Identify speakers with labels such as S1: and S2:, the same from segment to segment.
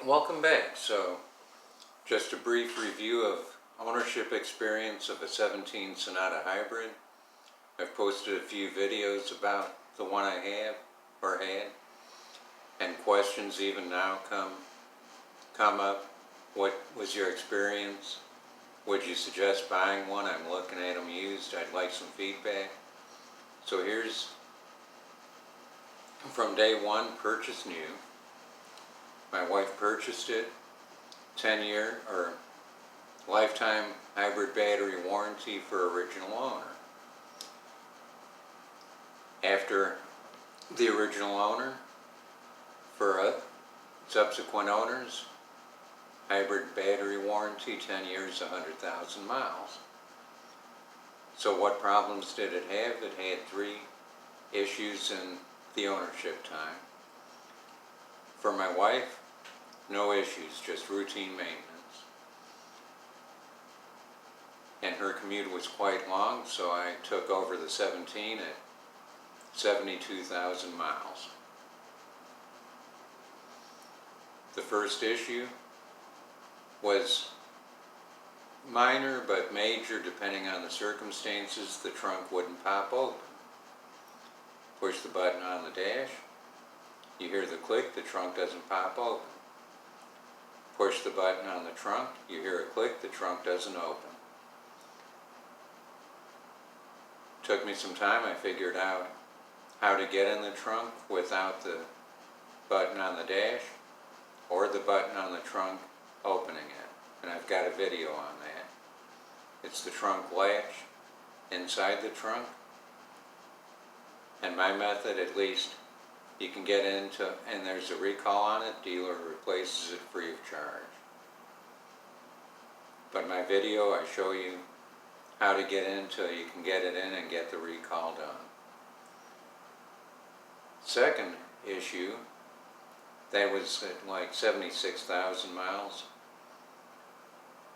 S1: Welcome back. So, just a brief review of ownership experience of a 17 Sonata Hybrid. I've posted a few videos about the one I have or had, and questions even now come up. What was your experience? Would you suggest buying one? I'm looking at them used. I'd like some feedback. So here's from day one, purchase new. My wife purchased it, 10-year or lifetime hybrid battery warranty for original owner. After the original owner, for subsequent owners, hybrid battery warranty, 10 years, 100,000 miles. So what problems did it have? It had 3 issues in the ownership time. For my wife, no issues, just routine maintenance. And her commute was quite long, so I took over the 17 at 72,000 miles. The first issue was minor but major depending on the circumstances. The trunk wouldn't pop open. Push the button on the dash, you hear the click, the trunk doesn't pop open. Push the button on the trunk, you hear a click, the trunk doesn't open. Took me some time. I figured out how to get in the trunk without the button on the dash or the button on the trunk opening it, and I've got a video on that. It's the trunk latch inside the trunk, and my method, at least, you can get into, and there's a recall on it, dealer replaces it free of charge. But my video, I show you how to get into, you can get it in and get the recall done. Second issue, that was at like 76,000 miles,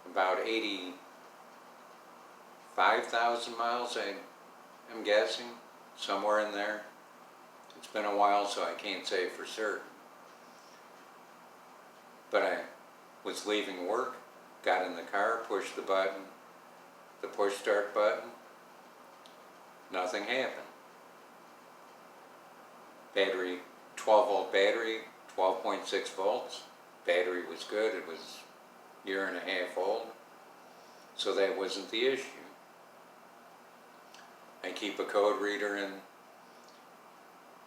S1: about 85,000 miles, I'm guessing, somewhere in there. It's been a while, so I can't say for certain. But I was leaving work, got in the car, pushed the button, the push start button, nothing happened. Battery, 12-volt battery, 12.6 volts. Battery was good. It was a year and a half old, so that wasn't the issue. I keep a code reader in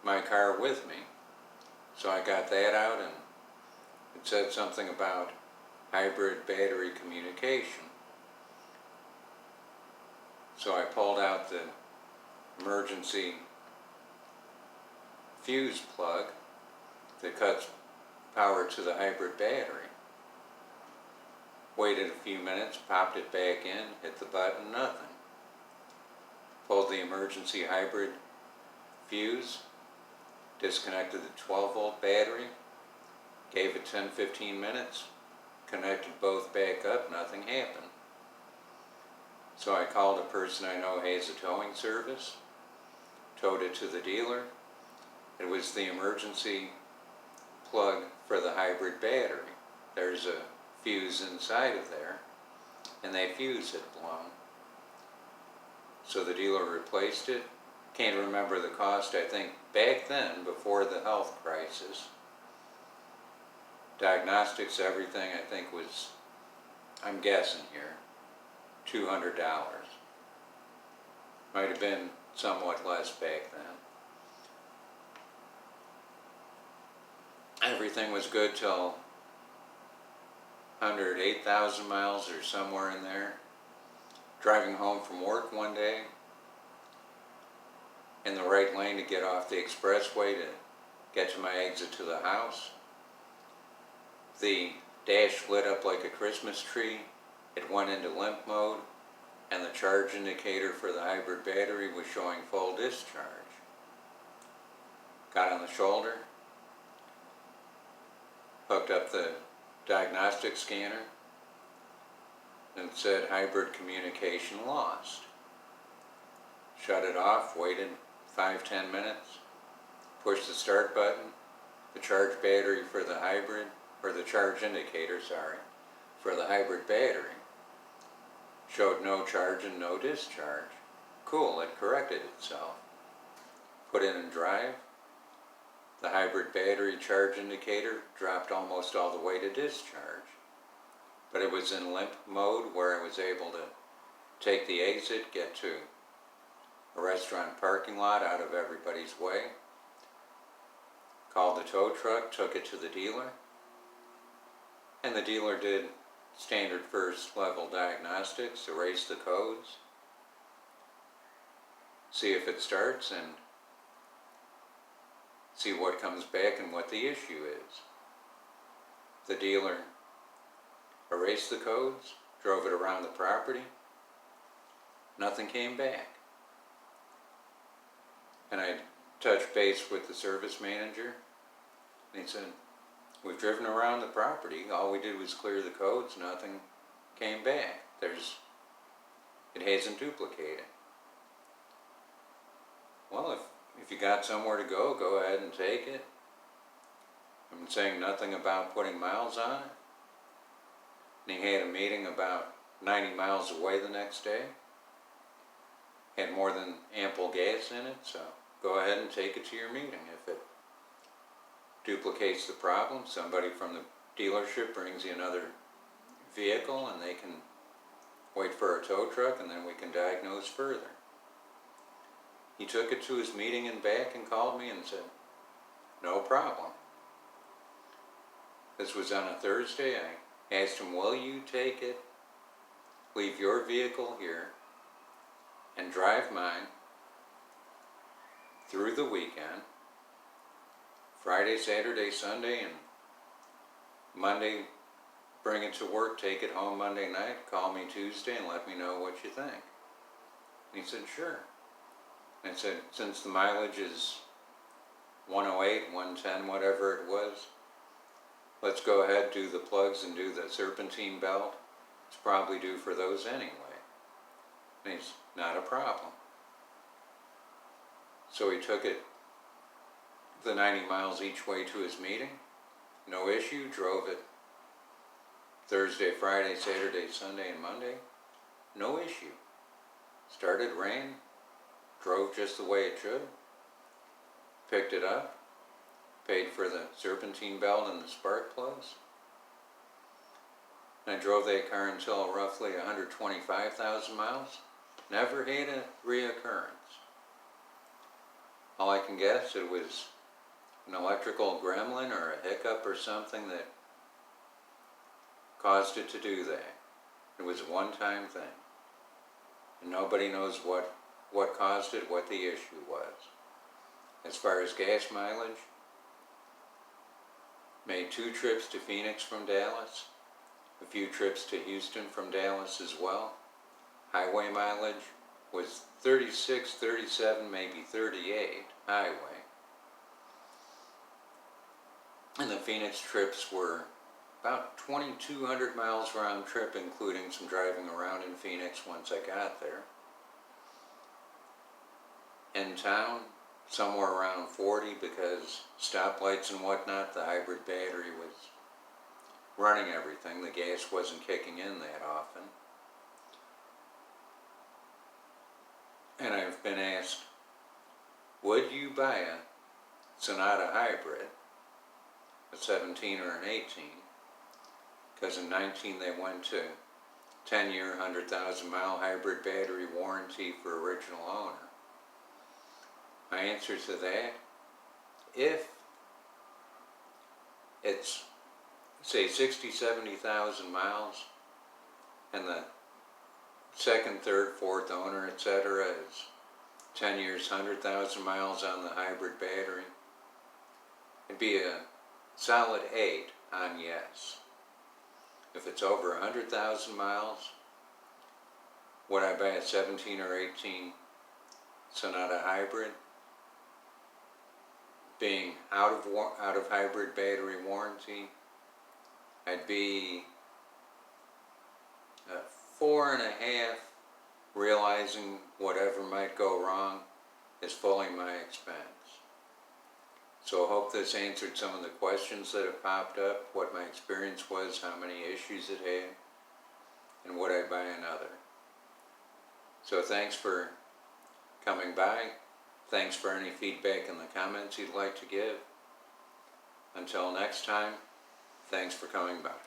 S1: my car with me, so I got that out, and it said something about hybrid battery communication. So I pulled out the emergency fuse plug that cuts power to the hybrid battery. Waited a few minutes, popped it back in, hit the button, nothing. Pulled the emergency hybrid fuse, disconnected the 12-volt battery, gave it 10-15 minutes, connected both back up, nothing happened. So I called a person I know has a towing service, towed it to the dealer. It was the emergency plug for the hybrid battery. There's a fuse inside of there, and that fuse had blown. So the dealer replaced it. Can't remember the cost. I think back then, before the health crisis, diagnostics, everything, I think was, I'm guessing here, $200. Might have been somewhat less back then. Everything was good till 108,000 miles or somewhere in there. Driving home from work one day, in the right lane to get off the expressway to get to my exit to the house. The dash lit up like a Christmas tree. It went into limp mode, and the charge indicator for the hybrid battery was showing full discharge. Got on the shoulder, hooked up the diagnostic scanner, and it said hybrid communication lost. Shut it off, waited 5-10 minutes, pushed the start button. The charge battery for the hybrid or the charge indicator, sorry, for the hybrid battery showed no charge and no discharge. Cool, it corrected itself. Put it in drive. The hybrid battery charge indicator dropped almost all the way to discharge. But it was in limp mode where I was able to take the exit, get to a restaurant parking lot out of everybody's way, called the tow truck, took it to the dealer, and the dealer did standard first level diagnostics, erase the codes, see if it starts, and see what comes back and what the issue is. The dealer erased the codes, drove it around the property, nothing came back. And I touched base with the service manager, and he said, we've driven around the property, all we did was clear the codes, nothing came back. It hasn't duplicated. Well, if you got somewhere to go ahead and take it. I'm saying nothing about putting miles on it. And he had a meeting about 90 miles away the next day. Had more than ample gas in it, so go ahead and take it to your meeting. If it duplicates the problem, somebody from the dealership brings you another vehicle and they can wait for a tow truck and then we can diagnose further. He took it to his meeting and back and called me and said, no problem. This was on a Thursday. I asked him, will you take it, leave your vehicle here, and drive mine through the weekend, Friday, Saturday, Sunday, and Monday, bring it to work, take it home Monday night, call me Tuesday and let me know what you think. And he said, sure. And I said, since the mileage is 108, 110, whatever it was, let's go ahead, do the plugs and do the serpentine belt. It's probably due for those anyway. And he's, not a problem. So he took it the 90 miles each way to his meeting. No issue, drove it Thursday, Friday, Saturday, Sunday, and Monday. No issue. Started, ran, drove just the way it should. Picked it up, paid for the serpentine belt and the spark plugs. And I drove that car until roughly 125,000 miles. Never had a reoccurrence. All I can guess, it was an electrical gremlin or a hiccup or something that caused it to do that. It was a one-time thing. And nobody knows what caused it, what the issue was. As far as gas mileage, made 2 trips to Phoenix from Dallas, a few trips to Houston from Dallas as well. Highway mileage was 36, 37, maybe 38 highway. And the Phoenix trips were about 2,200 miles round trip, including some driving around in Phoenix once I got there. In town, somewhere around 40, because stoplights and whatnot, the hybrid battery was running everything. The gas wasn't kicking in that often. And I've been asked, would you buy a Sonata hybrid, a 17 or an 18? Because in 19 they went to 10-year, 100,000 mile hybrid battery warranty for original owner. My answer to that, if it's, say, 60, 70,000 miles, and the second, third, fourth owner, etc. is 10 years, 100,000 miles on the hybrid battery, it'd be a solid 8 on yes. If it's over 100,000 miles, would I buy a 17 or 18 Sonata hybrid? Being out of hybrid battery warranty, I'd be 4.5, realizing whatever might go wrong is fully my expense. So I hope this answered some of the questions that have popped up, what my experience was, how many issues it had, and would I buy another. So thanks for coming by. Thanks for any feedback in the comments you'd like to give. Until next time, thanks for coming by.